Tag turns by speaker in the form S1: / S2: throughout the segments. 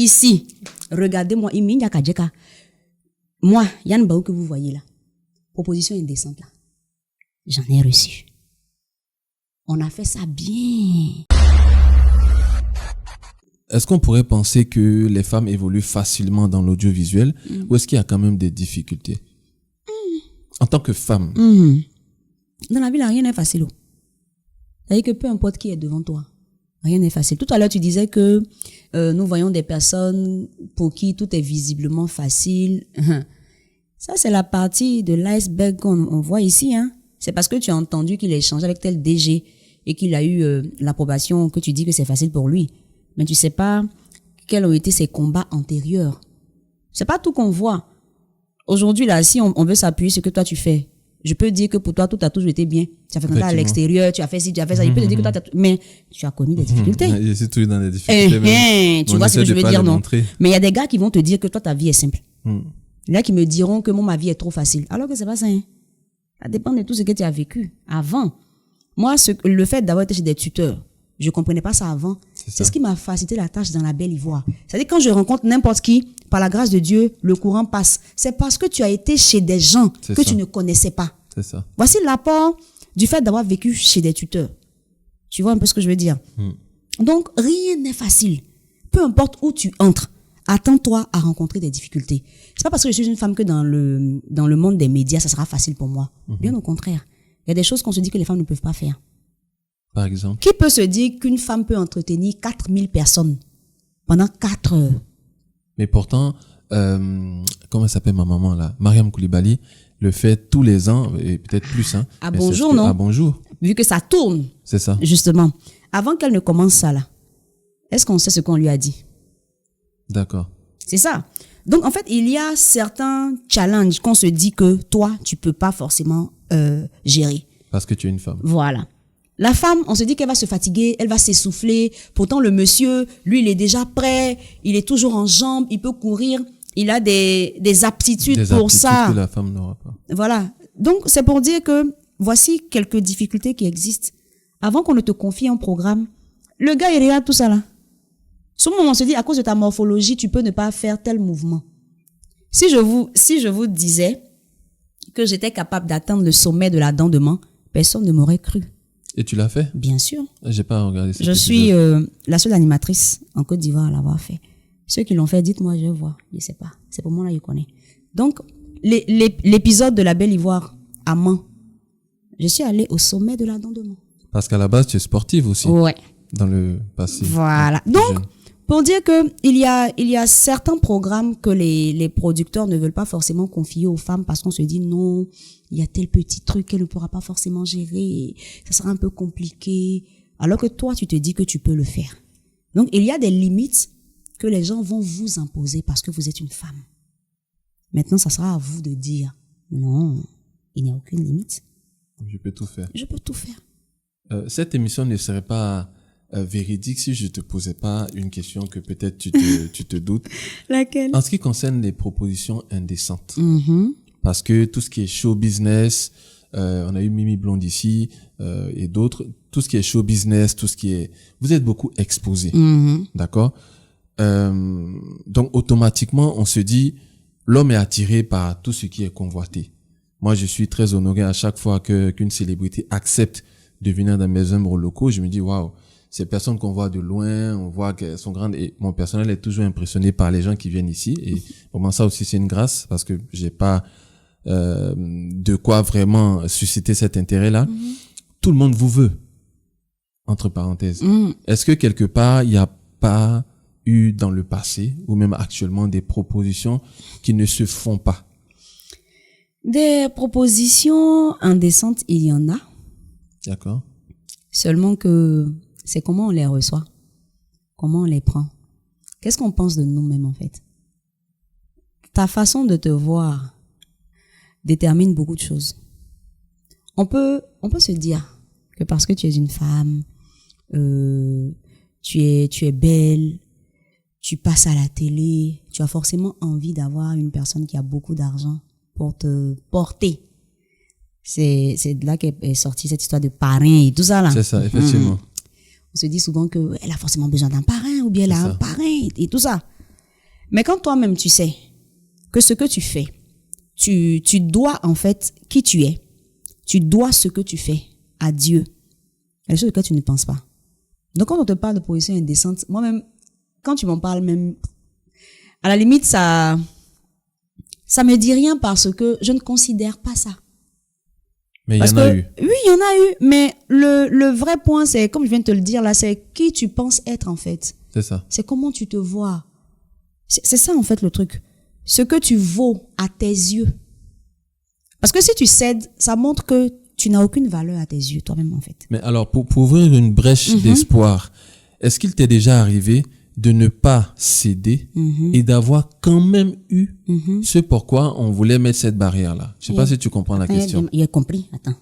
S1: Ici, regardez-moi, moi, Yann Baou que vous voyez là, proposition indécente là, j'en ai reçu. On a fait ça bien.
S2: Est-ce qu'on pourrait penser que les femmes évoluent facilement dans l'audiovisuel ou est-ce qu'il y a quand même des difficultés en tant que femme?
S1: Dans la vie, là, rien n'est facile. C'est-à-dire que peu importe qui est devant toi, rien n'est facile. Tout à l'heure, tu disais que nous voyons des personnes pour qui tout est visiblement facile. Ça, c'est la partie de l'iceberg qu'on voit ici. Hein. C'est parce que tu as entendu qu'il a échangé avec tel DG et qu'il a eu l'approbation que tu dis que c'est facile pour lui. Mais tu sais pas quels ont été ses combats antérieurs. C'est pas tout qu'on voit. Aujourd'hui, là, si on veut s'appuyer sur ce que toi tu fais, je peux dire que pour toi, tout a toujours été bien. Tu as fait comme ça à l'extérieur, tu as fait ci, tu as fait ça. Je peux te dire que toi, mais tu as connu des difficultés.
S2: Je suis toujours dans des difficultés.
S1: Tu vois ce que je veux dire, non? Mais il y a des gars qui vont te dire que toi, ta vie est simple. Il y en a qui me diront que ma vie est trop facile. Alors que c'est pas ça, hein. Ça dépend de tout ce que tu as vécu avant. Moi, le fait d'avoir été chez des tuteurs, je comprenais pas ça avant. C'est ce qui m'a facilité la tâche dans la Belle Ivoire. C'est-à-dire quand je rencontre n'importe qui, par la grâce de Dieu, le courant passe. C'est parce que tu as été chez des gens que tu ne connaissais pas.
S2: C'est ça.
S1: Voici l'apport du fait d'avoir vécu chez des tuteurs. Tu vois un peu ce que je veux dire? Donc, rien n'est facile. Peu importe où tu entres, attends-toi à rencontrer des difficultés. C'est pas parce que je suis une femme que dans le monde des médias, ça sera facile pour moi. Bien au contraire. Il y a des choses qu'on se dit que les femmes ne peuvent pas faire.
S2: Par exemple?
S1: Qui peut se dire qu'une femme peut entretenir 4000 personnes pendant 4 heures?
S2: Mais pourtant, comment s'appelle ma maman là? Mariam Koulibaly le fait tous les ans, et peut-être plus. Hein.
S1: À Bonjour, non?
S2: À Bonjour.
S1: Vu que ça tourne.
S2: C'est ça.
S1: Justement. Avant qu'elle ne commence ça là, est-ce qu'on sait ce qu'on lui a dit?
S2: D'accord.
S1: C'est ça. Donc, en fait, il y a certains challenges qu'on se dit que toi, tu peux pas forcément gérer.
S2: Parce que tu es une femme.
S1: Voilà. La femme, on se dit qu'elle va se fatiguer, elle va s'essouffler. Pourtant, le monsieur, lui, il est déjà prêt, il est toujours en jambes, il peut courir, il a des aptitudes pour ça.
S2: Que la femme n'aura pas.
S1: Voilà. Donc, c'est pour dire que voici quelques difficultés qui existent. Avant qu'on ne te confie un programme, le gars, il regarde tout ça là. Souvent, on se dit, à cause de ta morphologie, tu peux ne pas faire tel mouvement. Si je vous disais que j'étais capable d'atteindre le sommet de la dent de main, personne ne m'aurait cru.
S2: Et tu l'as fait?
S1: Bien sûr.
S2: J'ai pas regardé cet
S1: Je suis la seule animatrice en Côte d'Ivoire à l'avoir fait. Ceux qui l'ont fait, dites-moi, je vois. Je sais pas. C'est pour moi là, je connais. Donc, l'épisode de la Belle Ivoire à Mans, je suis allée au sommet de la dent de main.
S2: Parce qu'à la base, tu es sportive aussi.
S1: Ouais.
S2: Dans le passé.
S1: Voilà. Donc, pour dire que il y a certains programmes que les producteurs ne veulent pas forcément confier aux femmes parce qu'on se dit non, il y a tel petit truc qu'elle ne pourra pas forcément gérer, ça sera un peu compliqué, alors que toi tu te dis que tu peux le faire. Donc il y a des limites que les gens vont vous imposer parce que vous êtes une femme. Maintenant, ça sera à vous de dire non, il n'y a aucune limite.
S2: Je peux tout faire.
S1: Je peux tout faire.
S2: Cette émission ne serait pas véridique si je te posais pas une question que peut-être tu te doutes.
S1: Laquelle?
S2: En ce qui concerne les propositions indécentes. Parce que tout ce qui est show business, on a eu Mimi Blonde ici et d'autres, tout ce qui est show business, tout ce qui est... Vous êtes beaucoup exposés, d'accord? Donc automatiquement, on se dit, l'homme est attiré par tout ce qui est convoité. Moi, je suis très honoré à chaque fois qu'une célébrité accepte de venir dans mes œuvres locaux. Je me dis, waouh, ces personnes qu'on voit de loin, on voit qu'elles sont grandes et mon personnel est toujours impressionné par les gens qui viennent ici. Et vraiment ça aussi, c'est une grâce parce que j'ai pas de quoi vraiment susciter cet intérêt-là. Tout le monde vous veut, entre parenthèses. Est-ce que quelque part, il n'y a pas eu dans le passé ou même actuellement des propositions qui ne se font pas?
S1: Des propositions indécentes, il y en a.
S2: D'accord.
S1: Seulement que c'est comment on les reçoit, comment on les prend. Qu'est-ce qu'on pense de nous-mêmes en fait? Ta façon de te voir détermine beaucoup de choses. On peut se dire que parce que tu es une femme, tu es belle, tu passes à la télé, tu as forcément envie d'avoir une personne qui a beaucoup d'argent pour te porter. C'est de là qu'est sortie cette histoire de parrain et tout ça là.
S2: C'est ça, effectivement.
S1: On se dit souvent qu'elle a forcément besoin d'un parrain ou bien elle a un parrain et tout ça. Mais quand toi-même tu sais que ce que tu fais, tu dois en fait qui tu es, tu dois ce que tu fais à Dieu. Il y a des choses que tu ne penses pas. Donc quand on te parle de position indécente, moi-même, quand tu m'en parles même, à la limite, ça me dit rien parce que je ne considère pas ça.
S2: Mais il y
S1: Parce
S2: en a
S1: que,
S2: eu.
S1: oui, il y en a eu, mais le vrai point, c'est, comme je viens de te le dire là, c'est qui tu penses être en fait.
S2: C'est ça.
S1: C'est comment tu te vois. C'est ça en fait le truc. Ce que tu vaux à tes yeux. Parce que si tu cèdes, ça montre que tu n'as aucune valeur à tes yeux toi-même en fait.
S2: Mais alors, pour ouvrir une brèche d'espoir, est-ce qu'il t'est déjà arrivé de ne pas céder et d'avoir quand même eu ce pourquoi on voulait mettre cette barrière-là? Je sais pas si tu comprends la question.
S1: Il a compris, attends.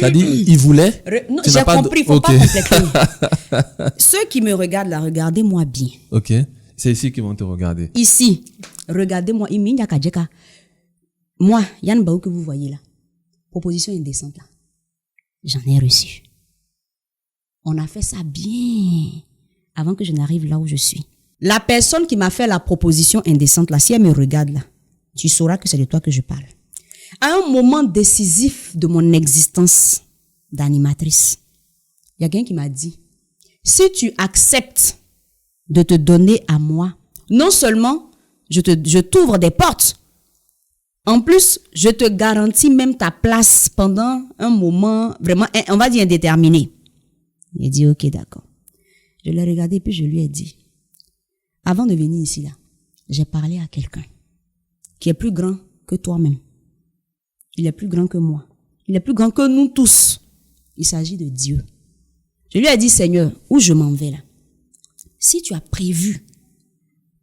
S2: T'as dit, il voulait?
S1: Non,
S2: Tu
S1: j'ai
S2: n'as pas
S1: compris,
S2: de-
S1: faut
S2: Ok.
S1: pas compléter. Ceux qui me regardent là, regardez-moi bien.
S2: Ok. C'est ici qu'ils vont te regarder.
S1: Ici, regardez-moi. Moi, Yann Baou que vous voyez là, proposition indécente là, j'en ai reçu. On a fait ça bien avant que je n'arrive là où je suis. La personne qui m'a fait la proposition indécente là, si elle me regarde là, tu sauras que c'est de toi que je parle. À un moment décisif de mon existence d'animatrice, il y a quelqu'un qui m'a dit, si tu acceptes de te donner à moi, non seulement je t'ouvre des portes, en plus, je te garantis même ta place pendant un moment vraiment, on va dire indéterminé. Il a dit, ok, d'accord. Je l'ai regardé puis je lui ai dit, avant de venir ici là, j'ai parlé à quelqu'un qui est plus grand que toi-même. Il est plus grand que moi. Il est plus grand que nous tous. Il s'agit de Dieu. Je lui ai dit, Seigneur, où je m'en vais là? Si tu as prévu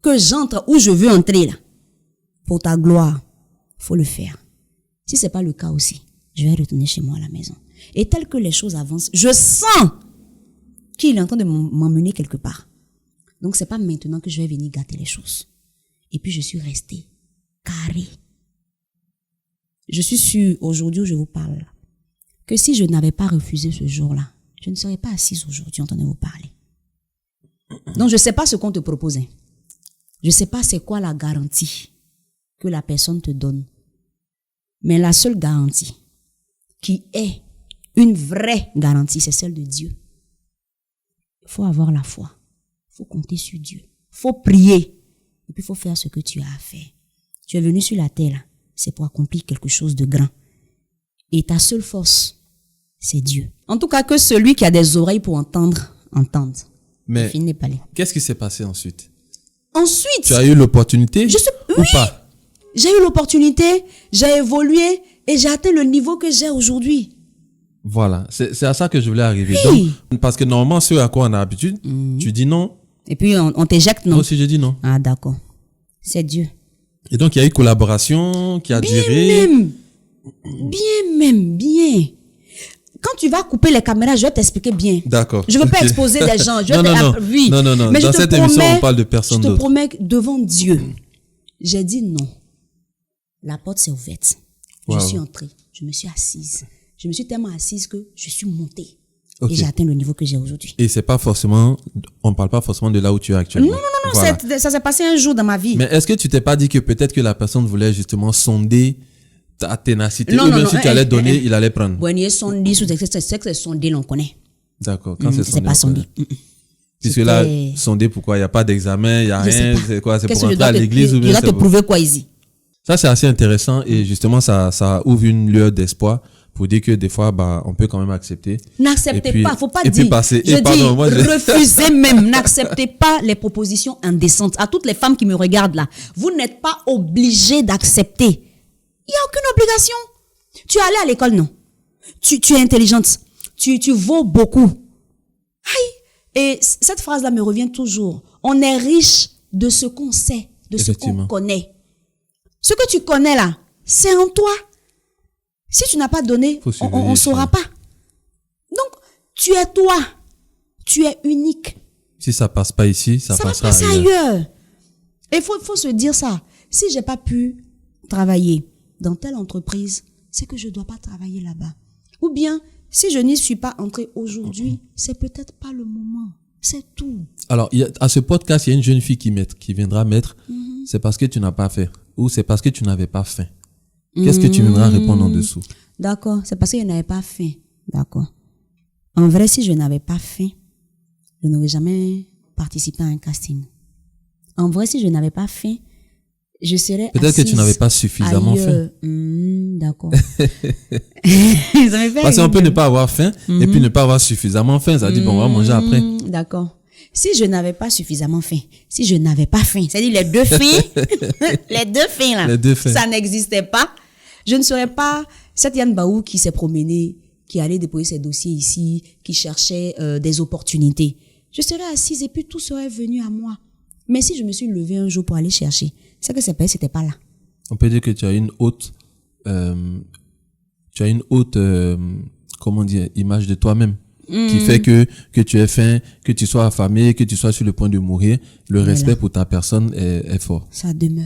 S1: que j'entre où je veux entrer là, pour ta gloire, faut le faire. Si c'est pas le cas aussi, je vais retourner chez moi à la maison. Et tel que les choses avancent, je sens qu'il est en train de m'emmener quelque part. Donc c'est pas maintenant que je vais venir gâter les choses. Et puis je suis restée carrée. Je suis sûre, aujourd'hui où je vous parle, que si je n'avais pas refusé ce jour-là, je ne serais pas assise aujourd'hui en train de vous parler. Donc je sais pas ce qu'on te propose. Je sais pas c'est quoi la garantie que la personne te donne. Mais la seule garantie qui est une vraie garantie, c'est celle de Dieu. Il faut avoir la foi. Il faut compter sur Dieu. Il faut prier. Et puis il faut faire ce que tu as à faire. Tu es venu sur la terre, là, c'est pour accomplir quelque chose de grand. Et ta seule force, c'est Dieu. En tout cas, que celui qui a des oreilles pour entendre, entende.
S2: Mais
S1: Fini n'est pas là.
S2: qu'est-ce qui s'est passé ensuite?
S1: Ensuite,
S2: Tu as eu l'opportunité ou pas?
S1: j'ai eu l'opportunité, j'ai évolué et j'ai atteint le niveau que j'ai aujourd'hui.
S2: Voilà, c'est à ça que je voulais arriver.
S1: Oui.
S2: Donc, parce que normalement, ce à quoi on a l'habitude, tu dis non.
S1: Et puis on t'éjecte, non?
S2: Moi aussi, je dis non.
S1: Ah d'accord. C'est Dieu.
S2: Et donc, il y a eu collaboration qui a duré.
S1: Bien. Quand tu vas couper les caméras, je vais t'expliquer bien.
S2: D'accord.
S1: Je veux pas
S2: Ok.
S1: exposer des gens. Je vais
S2: Non.
S1: Oui.
S2: Non.
S1: Mais je
S2: Dans
S1: te
S2: cette émission,
S1: promets-
S2: on parle de personne
S1: Je te
S2: d'autre.
S1: promets que devant Dieu, j'ai dit non. La porte s'est ouverte.
S2: Wow.
S1: Je suis entrée. Je me suis assise. Je me suis tellement assise que je suis montée.
S2: Ok.
S1: Et j'ai atteint le niveau que j'ai aujourd'hui.
S2: Et c'est pas forcément, on parle pas forcément de là où tu es actuellement.
S1: Non,
S2: Voilà.
S1: ça s'est passé un jour dans ma vie.
S2: Mais est-ce que tu t'es pas dit que peut-être que la personne voulait justement sonder ta ténacité,
S1: Non,
S2: ou
S1: non,
S2: bien
S1: non,
S2: si tu allais donner, il allait prendre?
S1: Bon, il y a sondé, c'est que c'est sondé, on connaît.
S2: D'accord. Quand c'est
S1: C'est
S2: sondé,
S1: pas
S2: on
S1: sondé.
S2: connaît. Puisque là, sondé, pourquoi? Il n'y a pas d'examen, il n'y a rien. C'est quoi? C'est pour rentrer à l'église ou
S1: Il
S2: bien
S1: va
S2: c'est
S1: te
S2: pour-
S1: prouver quoi ici?
S2: Ça, c'est assez intéressant et justement, ça ouvre une lueur d'espoir pour dire que des fois, bah, on peut quand même accepter.
S1: N'acceptez
S2: Et puis-
S1: pas, faut pas
S2: et puis
S1: dire.
S2: passer-
S1: Je
S2: et pardon,
S1: dis,
S2: moi,
S1: refusez même, n'acceptez pas les propositions indécentes. À toutes les femmes qui me regardent là, vous n'êtes pas obligées d'accepter. Il n'y a aucune obligation. Tu es allée à l'école, non? Tu es intelligente. Tu vaux beaucoup. Aïe. Et cette phrase-là me revient toujours. On est riche de ce qu'on sait, de ce qu'on
S2: Effectivement.
S1: connaît. Ce que tu connais là, c'est en toi. Si tu n'as pas donné,
S2: Faut
S1: on
S2: surveiller,
S1: ne saura pas. Donc, tu es toi. Tu es unique.
S2: Si ça passe pas ici, ça
S1: Ça va
S2: passera
S1: passer
S2: ailleurs.
S1: ailleurs. Et il faut se dire ça. Si j'ai pas pu travailler dans telle entreprise, c'est que je dois pas travailler là-bas. Ou bien, si je n'y suis pas entrée aujourd'hui, c'est peut-être pas le moment. C'est tout.
S2: Alors, à ce podcast, il y a une jeune fille qui viendra mettre, c'est parce que tu n'as pas fait, ou c'est parce que tu n'avais pas faim. Qu'est-ce que tu viendras répondre en dessous?
S1: D'accord, c'est parce que je n'avais pas faim. D'accord. En vrai, si je n'avais pas faim, je n'aurais jamais participé à un casting. En vrai, si je n'avais pas faim, je serais
S2: Peut-être que tu n'avais pas suffisamment faim.
S1: D'accord.
S2: Parce qu'on peut ne pas avoir faim et puis ne pas avoir suffisamment faim. Ça dit, bon, on va manger après.
S1: D'accord. Si je n'avais pas suffisamment faim, si je n'avais pas faim, c'est-à-dire les deux faims, les deux faims là,
S2: Les deux faims.
S1: ça n'existait pas, je ne serais pas cette Yann Baou qui s'est promenée, qui allait déposer ses dossiers ici, qui cherchait des opportunités. Je serais assise et puis tout serait venu à moi. Mais si je me suis levée un jour pour aller chercher, c'est que c'était pas là.
S2: On peut dire que tu as une haute, comment dire, image de toi-même. Qui fait que tu aies faim, que tu sois affamé, que tu sois sur le point de mourir. Le respect pour ta personne est fort.
S1: Ça demeure.